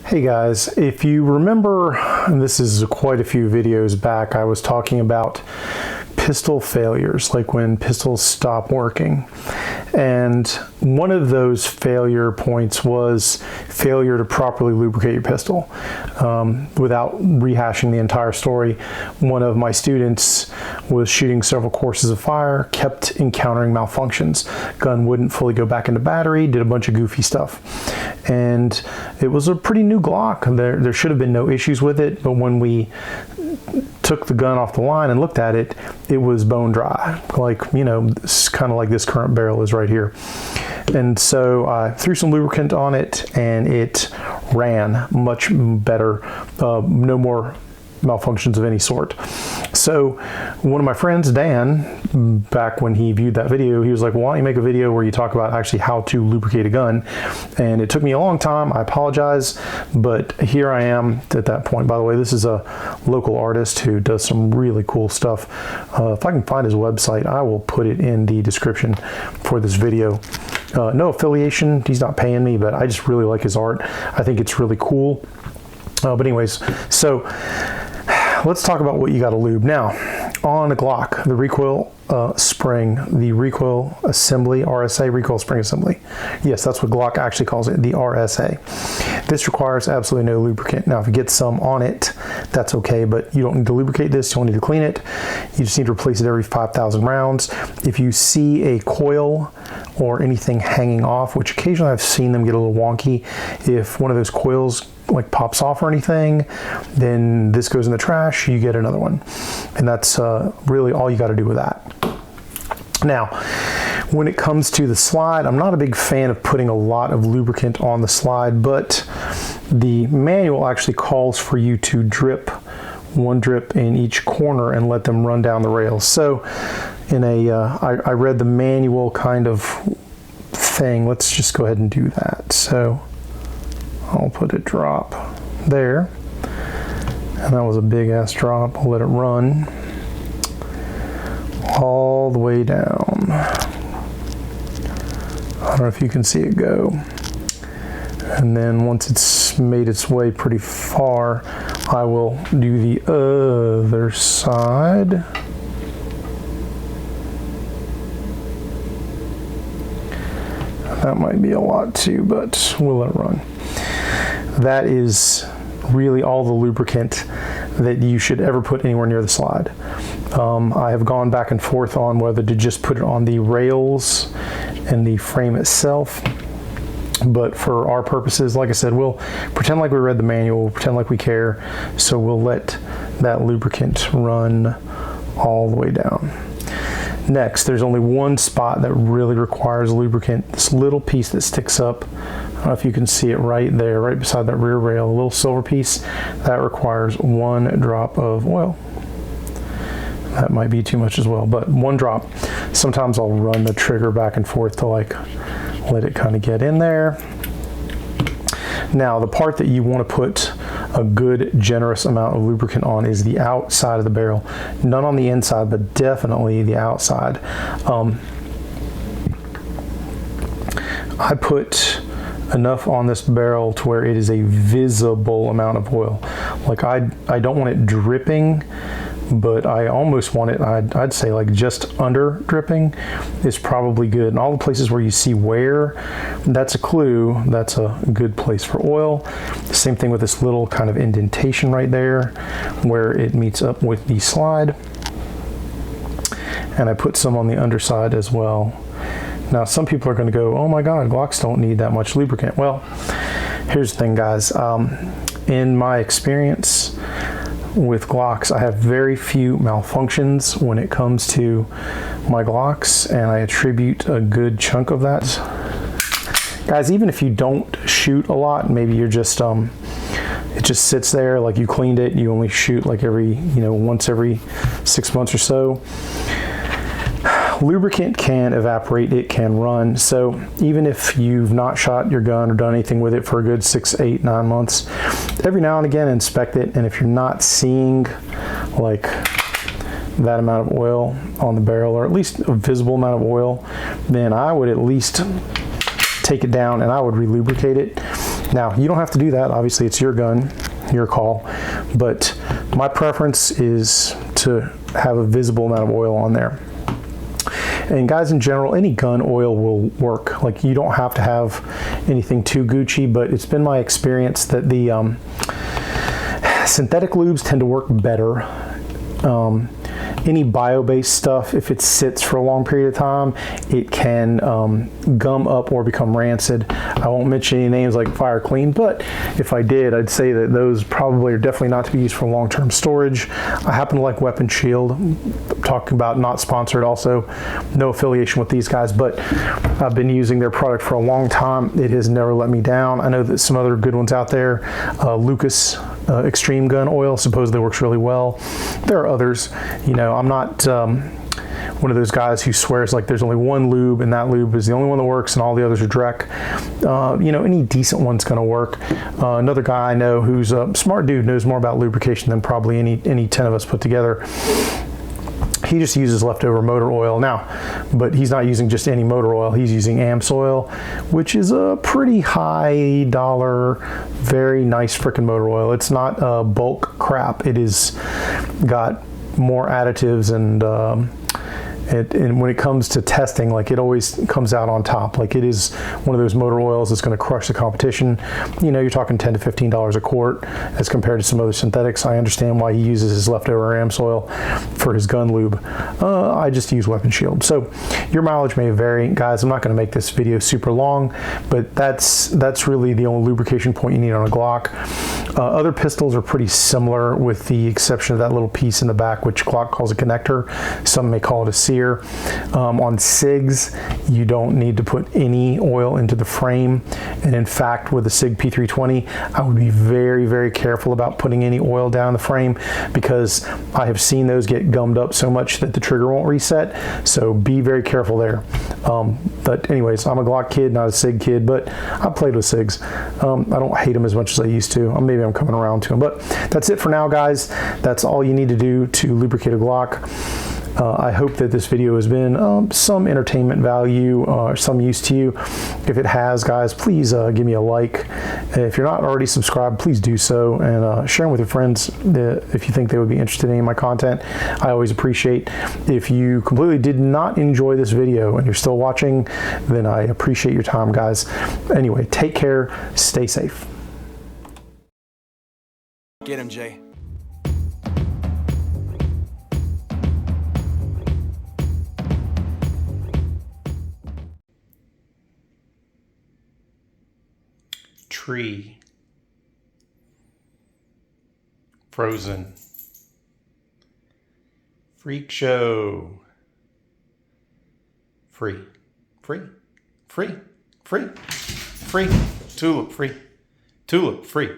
Hey guys, if you remember, and this is quite a few videos back, I was talking about pistol failures, like when pistols stop working. And one of those failure points was failure to properly lubricate your pistol. Without rehashing the entire story, one of my students was shooting several courses of fire, kept encountering malfunctions. Gun wouldn't fully go back into battery, did a bunch of goofy stuff. And it was a pretty new Glock. There should have been no issues with it, but when we took the gun off the line and looked at it, it was bone dry. Like, you know, it's kind of like this current barrel is right here. And so I threw some lubricant on it and it ran much better. No more malfunctions of any sort. So one of my friends, Dan, back when he viewed that video, he was like, well, why don't you make a video where you talk about actually how to lubricate a gun? And it took me a long time. I apologize, but here I am at that point. By the way, this is a local artist who does some really cool stuff. If I can find his website, I will put it in the description for this video. No affiliation, he's not paying me, but I just really like his art. I think it's really cool. But anyways, so let's talk about what you got to lube. Now, on a Glock, the recoil spring, the recoil assembly, RSA, recoil spring assembly. Yes, that's what Glock actually calls it, the RSA. This requires absolutely no lubricant. Now, if you get some on it, that's okay, but you don't need to lubricate this. You don't need to clean it. You just need to replace it every 5,000 rounds. If you see a coil or anything hanging off, which occasionally I've seen them get a little wonky, if one of those coils like pops off or anything, then this goes in the trash, you get another one. And that's really all you got to do with that. Now, when it comes to the slide, I'm not a big fan of putting a lot of lubricant on the slide, but the manual actually calls for you to drip one drip in each corner and let them run down the rails. So in I read the manual kind of thing. Let's just go ahead and do that. So I'll put a drop there, and that was a big ass drop. I'll let it run all the way down. I don't know if you can see it go. And then once it's made its way pretty far, I will do the other side. That might be a lot too, but we'll let it run. That is really all the lubricant that you should ever put anywhere near the slide. I have gone back and forth on whether to just put it on the rails and the frame itself. But for our purposes, like I said, we'll pretend like we read the manual, we'll pretend like we care. So we'll let that lubricant run all the way down. Next, there's only one spot that really requires lubricant. This little piece that sticks up. I don't know if you can see it right there, right beside that rear rail, a little silver piece. That requires one drop of oil. That might be too much as well, but one drop. Sometimes I'll run the trigger back and forth to like let it kind of get in there. Now, the part that you want to put a good generous amount of lubricant on is the outside of the barrel. None on the inside, but definitely the outside. I put enough on this barrel to where it is a visible amount of oil. Like I don't want it dripping, but I almost want it, I'd say like just under dripping is probably good. And all the places where you see wear, that's a clue, that's a good place for oil. Same thing with this little kind of indentation right there where it meets up with the slide. And I put some on the underside as well. Now, some people are going to go, oh my God, Glocks don't need that much lubricant. Well, here's the thing, guys. In my experience with Glocks, I have very few malfunctions when it comes to my Glocks, and I attribute a good chunk of that. Guys, even if you don't shoot a lot, maybe you're just, it just sits there, like you cleaned it, you only shoot like once every 6 months or so. Lubricant can evaporate, it can run. So even if you've not shot your gun or done anything with it for a good 6, 8, 9 months, every now and again inspect it. And if you're not seeing like that amount of oil on the barrel, or at least a visible amount of oil, then I would at least take it down and I would relubricate it. Now, you don't have to do that. Obviously, it's your gun, your call. But my preference is to have a visible amount of oil on there. And guys, in general, any gun oil will work. Like, you don't have to have anything too Gucci, but it's been my experience that the synthetic lubes tend to work better. Any bio-based stuff, if it sits for a long period of time, it can gum up or become rancid. I won't mention any names like Fire Clean, but if I did, I'd say that those probably are definitely not to be used for long-term storage. I happen to like Weapon Shield. I'm talking about not sponsored, also no affiliation with these guys, but I've been using their product for a long time. It has never let me down. I know that some other good ones out there, Lucas Extreme Gun Oil supposedly works really well. There are others. You know, I'm not one of those guys who swears like there's only one lube and that lube is the only one that works and all the others are Drek. You know, any decent one's going to work. Another guy I know who's a smart dude, knows more about lubrication than probably any 10 of us put together. He just uses leftover motor oil now, but he's not using just any motor oil. He's using AMS oil, which is a pretty high dollar, very nice freaking motor oil. It's not bulk crap. It is got more additives and when it comes to testing, like, it always comes out on top. Like, it is one of those motor oils that's going to crush the competition. You know, you're talking $10 to $15 a quart as compared to some other synthetics. I understand why he uses his leftover AMS oil for his gun lube. I just use Weapon Shield. So your mileage may vary. Guys, I'm not going to make this video super long, but that's really the only lubrication point you need on a Glock. Other pistols are pretty similar with the exception of that little piece in the back, which Glock calls a connector. Some may call it a sear. On SIGs, you don't need to put any oil into the frame. And in fact, with the SIG P320, I would be very, very careful about putting any oil down the frame, because I have seen those get gummed up so much that the trigger won't reset. So be very careful there. But anyways, I'm a Glock kid, not a SIG kid, but I played with SIGs. I don't hate them as much as I used to. Maybe I'm coming around to them, but that's it for now, guys. That's all you need to do to lubricate a Glock. I hope that this video has been some entertainment value or some use to you. If it has, guys, please give me a like. If you're not already subscribed, please do so, and share them with your friends if you think they would be interested in any of my content. I always appreciate. If you completely did not enjoy this video and you're still watching, then I appreciate your time, guys. Anyway, take care, stay safe. Get him, Jay. Tree, frozen, freak show, free, tulip, free.